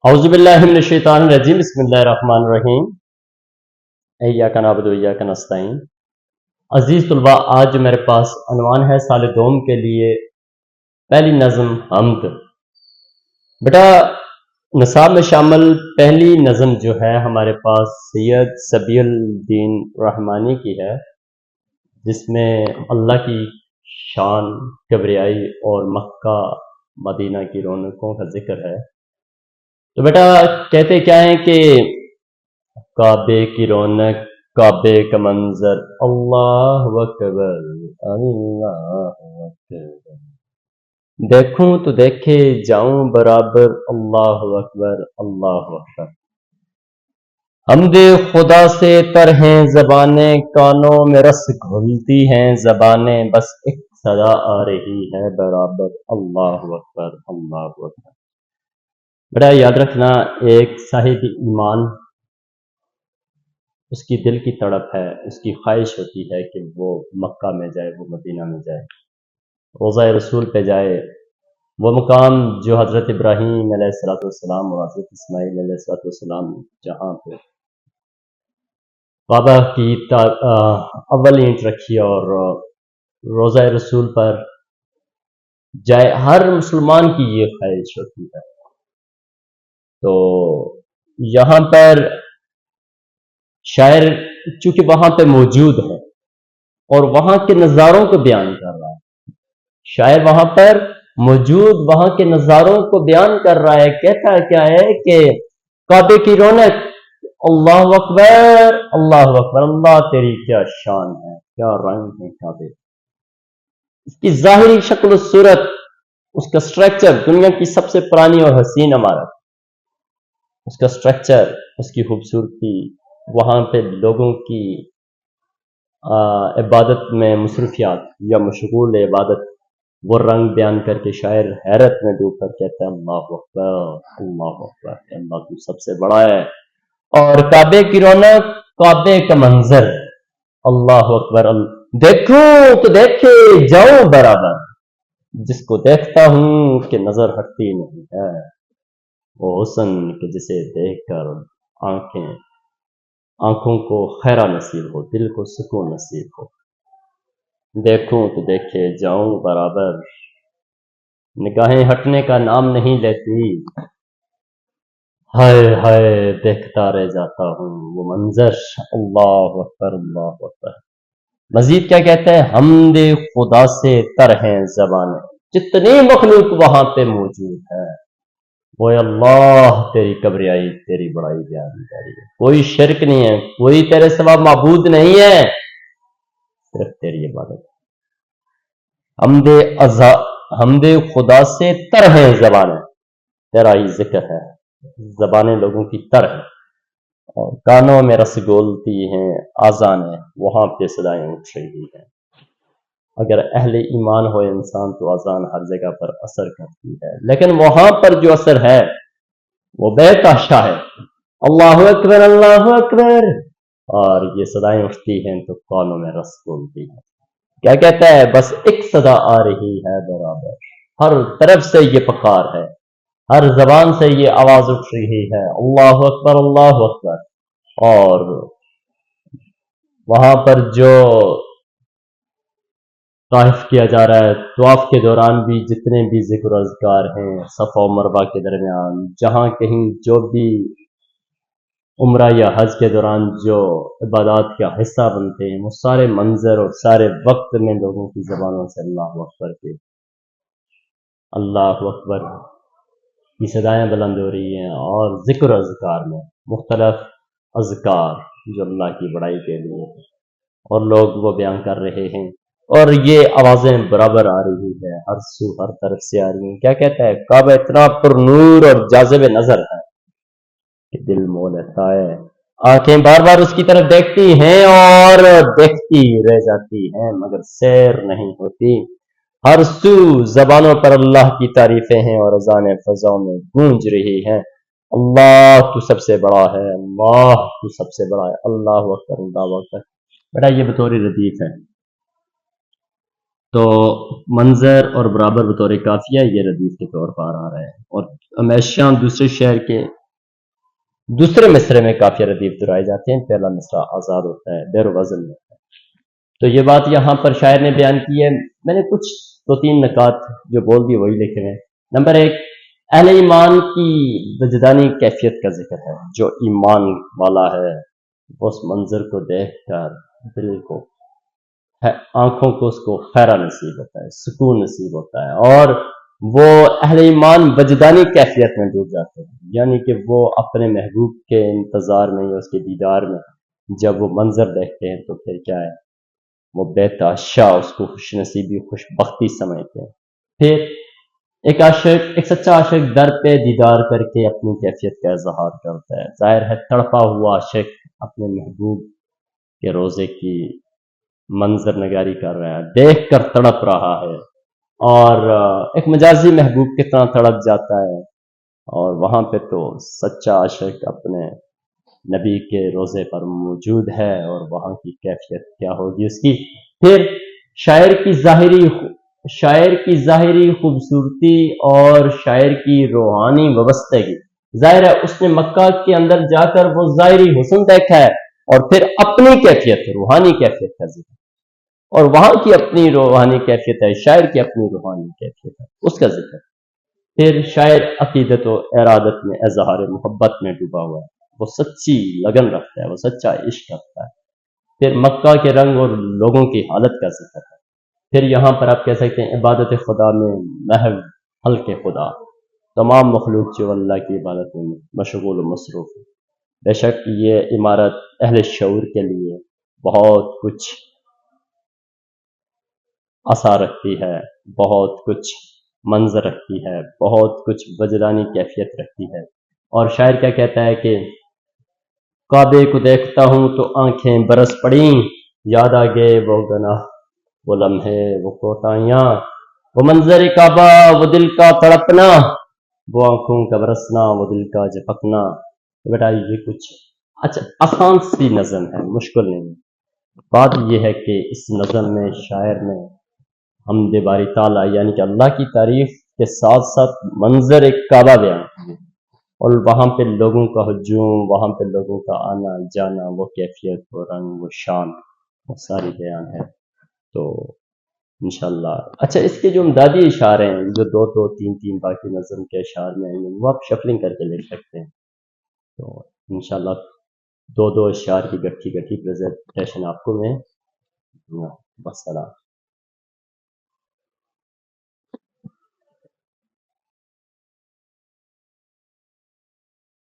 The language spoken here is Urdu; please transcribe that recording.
اعوذ باللہ من الشیطان الرجیم بسم اللہ الرحمن الرحیم ایاک نعبد و ایاک نستعین۔ عزیز طلباء، آج میرے پاس عنوان ہے سال دوم کے لیے پہلی نظم حمد۔ بیٹا نصاب میں شامل پہلی نظم جو ہے ہمارے پاس سید صبی الدین رحمانی کی ہے، جس میں اللہ کی شان، کبریائی اور مکہ مدینہ کی رونقوں کا ذکر ہے۔ تو بیٹا کہتے کیا ہیں کہ کعبے کی رونق، کعبے کا منظر، اللہ اکبر اللہ اکبر، دیکھوں تو دیکھے جاؤں برابر، اللہ اکبر اللہ اکبر۔ حمد خدا سے تر ہیں زبانیں، کانوں میں رس گھلتی ہیں زبانیں، بس ایک صدا آ رہی ہے برابر، اللہ اکبر اللہ اکبر۔ بڑا یاد رکھنا، ایک صاحب ایمان اس کی دل کی تڑپ ہے، اس کی خواہش ہوتی ہے کہ وہ مکہ میں جائے، وہ مدینہ میں جائے، روضہ رسول پہ جائے، وہ مقام جو حضرت ابراہیم علیہ السلام اور حضرت اسماعیل علیہ السلام جہاں پہ کعبہ کی اول اینٹ رکھی اور روضہ رسول پر جائے، ہر مسلمان کی یہ خواہش ہوتی ہے۔ تو یہاں پر شاعر چونکہ وہاں پہ موجود ہے اور وہاں کے نظاروں کو بیان کر رہا ہے، شاعر وہاں پر موجود وہاں کے نظاروں کو بیان کر رہا ہے، کہتا کیا ہے کہ کعبے کی رونق، اللہ اکبر اللہ اکبر، اللہ تیری کیا شان ہے، کیا رنگ ہے کعبے، اس کی ظاہری شکل و صورت، اس کا سٹرکچر، دنیا کی سب سے پرانی اور حسین عمارت، اس کا سٹرکچر، اس کی خوبصورتی، وہاں پہ لوگوں کی عبادت میں مصروفیات یا مشغول عبادت، وہ رنگ بیان کر کے شاعر حیرت میں ڈوب کر کہتا ہے اللہ اکبر اللہ اکبر، اللہ تو سب سے بڑا ہے۔ اور کعبے کی رونق، کعبے کا منظر، اللہ اکبر دیکھوں تو دیکھے جاؤں برابر، جس کو دیکھتا ہوں کہ نظر ہٹتی نہیں ہے، وہ حسن کہ جسے دیکھ کر آنکھوں کو خیرہ نصیب ہو، دل کو سکون نصیب ہو، دیکھوں تو دیکھے جاؤں برابر، نگاہیں ہٹنے کا نام نہیں لیتی، ہائے ہائے دیکھتا رہ جاتا ہوں وہ منظر، اللہ اکبر اللہ اکبر۔ مزید کیا کہتا ہے، حمد خدا سے تر ہیں زبانیں، جتنی مخلوق وہاں پہ موجود ہے وہ اللہ تیری کبریائی، تیری بڑائی بیان جاری ہے، کوئی شرک نہیں ہے، کوئی تیرے سوا معبود نہیں ہے، صرف تیری عبادت۔ حمد خدا سے تر ہیں زبانیں، تیرا ہی ذکر ہے، زبانیں لوگوں کی تر ہیں، اور کانوں میں رس گولتی ہیں آذانیں، وہاں پہ صدائیں اٹھ رہی ہیں۔ اگر اہل ایمان ہو انسان تو اذان ہر جگہ پر اثر کرتی ہے، لیکن وہاں پر جو اثر ہے وہ بے تحاشا ہے، اللہ اکبر اللہ اکبر، اور یہ صدائیں اٹھتی ہیں تو کانوں میں رس گھولتی ہیں۔ کیا کہتا ہے، بس ایک صدا آ رہی ہے برابر، ہر طرف سے یہ پکار ہے، ہر زبان سے یہ آواز اٹھ رہی ہے، اللہ اکبر اللہ اکبر۔ اور وہاں پر جو طواف کیا جا رہا ہے، طواف کے دوران بھی جتنے بھی ذکر و اذکار ہیں، صفا و مروہ کے درمیان، جہاں کہیں جو بھی عمرہ یا حج کے دوران جو عبادات کا حصہ بنتے ہیں، وہ سارے منظر اور سارے وقت میں لوگوں کی زبانوں سے اللہ اکبر کے اللہ اکبر کی صدائیں بلند ہو رہی ہیں، اور ذکر و اذکار میں مختلف اذکار جو اللہ کی بڑائی کے لیے، اور لوگ وہ بیان کر رہے ہیں، اور یہ آوازیں برابر آ رہی ہے، ہر سو ہر طرف سے آ رہی ہیں۔ کیا کہتا ہے، کعبہ اتنا پر نور اور جاذب نظر ہے کہ دل مو لیتا ہے، آنکھیں بار بار اس کی طرف دیکھتی ہیں اور دیکھتی رہ جاتی ہیں مگر سیر نہیں ہوتی، ہر سو زبانوں پر اللہ کی تعریفیں ہیں اور اذانیں فضاؤں میں گونج رہی ہیں، اللہ تو سب سے بڑا ہے، اللہ تو سب سے بڑا ہے، اللہ اکبر اللہ اکبر۔ بیٹا یہ بطور ردیف ہے، تو منظر اور برابر بطور کافیہ یہ ردیف کے طور پر آ رہا ہے، اور ہمیشہ دوسرے شعر کے دوسرے مصرے میں کافیہ ردیف دہرائے جاتے ہیں، پہلا مصرع آزاد ہوتا ہے، بیر وزن میں ہوتا ہے۔ تو یہ بات یہاں پر شاعر نے بیان کی ہے۔ میں نے کچھ دو تین نکات جو بول دی وہی لکھے ہیں۔ نمبر ایک، اہل ایمان کی وجدانی کیفیت کا ذکر ہے۔ جو ایمان والا ہے وہ اس منظر کو دیکھ کر دل کو، آنکھوں کو، اس کو خیرہ نصیب ہوتا ہے، سکون نصیب ہوتا ہے، اور وہ اہل ایمان وجدانی کیفیت میں ڈوب جاتے ہیں، یعنی کہ وہ اپنے محبوب کے انتظار میں یا اس کے دیدار میں جب وہ منظر دیکھتے ہیں تو پھر کیا ہے، وہ بے تحاشا اس کو خوش نصیبی، خوش بختی سمجھتے ہیں۔ پھر ایک سچا عاشق در پہ دیدار کر کے اپنی کیفیت کا اظہار کرتا ہے۔ ظاہر ہے تڑپا ہوا عاشق اپنے محبوب کے روزے کی منظر نگاری کر رہا ہے، دیکھ کر تڑپ رہا ہے، اور ایک مجازی محبوب کتنا تڑپ جاتا ہے، اور وہاں پہ تو سچا عاشق اپنے نبی کے روزے پر موجود ہے، اور وہاں کی کیفیت کیا ہوگی اس کی۔ پھر شاعر کی ظاہری خوبصورتی اور شاعر کی روحانی وابستگی، ظاہر ہے اس نے مکہ کے اندر جا کر وہ ظاہری حسن دیکھا ہے، اور پھر اپنی کیفیت، روحانی کیفیت کا ذکر، اور وہاں کی اپنی روحانی کیفیت ہے، شاعر کی اپنی روحانی کیفیت ہے، اس کا ذکر۔ پھر شاعر عقیدت و ارادت میں، اظہار محبت میں ڈوبا ہوا ہے، وہ سچی لگن رکھتا ہے، وہ سچا عشق رکھتا ہے۔ پھر مکہ کے رنگ اور لوگوں کی حالت کا ذکر ہے۔ پھر یہاں پر آپ کہہ سکتے ہیں عبادت خدا میں محو خلق خدا، تمام مخلوق جو اللہ کی عبادت میں مشغول و مصروف ہے۔ بے شک یہ عمارت اہل شعور کے لیے بہت کچھ اثر رکھتی ہے، بہت کچھ منظر رکھتی ہے، بہت کچھ وجدانی کیفیت رکھتی ہے۔ اور شاعر کیا کہتا ہے کہ کعبے کو دیکھتا ہوں تو آنکھیں برس پڑیں، یاد آ گئے وہ گناہ، وہ لمحے، وہ کوتاہیاں، وہ منظر کعبہ، وہ دل کا تڑپنا، وہ آنکھوں کا برسنا، وہ دل کا جھپکنا۔ بیٹا یہ کچھ اچھا آسان سی نظم ہے، مشکل نہیں ہے۔ بات یہ ہے کہ اس نظم میں شاعر نے حمد باری تعالیٰ یعنی کہ اللہ کی تعریف کے ساتھ ساتھ منظر ایک کعبہ بیان کیا، اور وہاں پہ لوگوں کا ہجوم، وہاں پہ لوگوں کا آنا جانا، وہ کیفیت، وہ رنگ، وہ شان، وہ ساری بیان ہے۔ تو انشاءاللہ اچھا اس کے جو امدادی اشعار ہیں، جو دو دو تین تین باقی نظم کے اشعار میں آئیں گے، وہ آپ شفلنگ کر کے لکھ سکتے ہیں۔ تو انشاءاللہ دو دو اشعار کی گٹھی گٹھی پریزنٹیشن آپ کو میں، بس سلام۔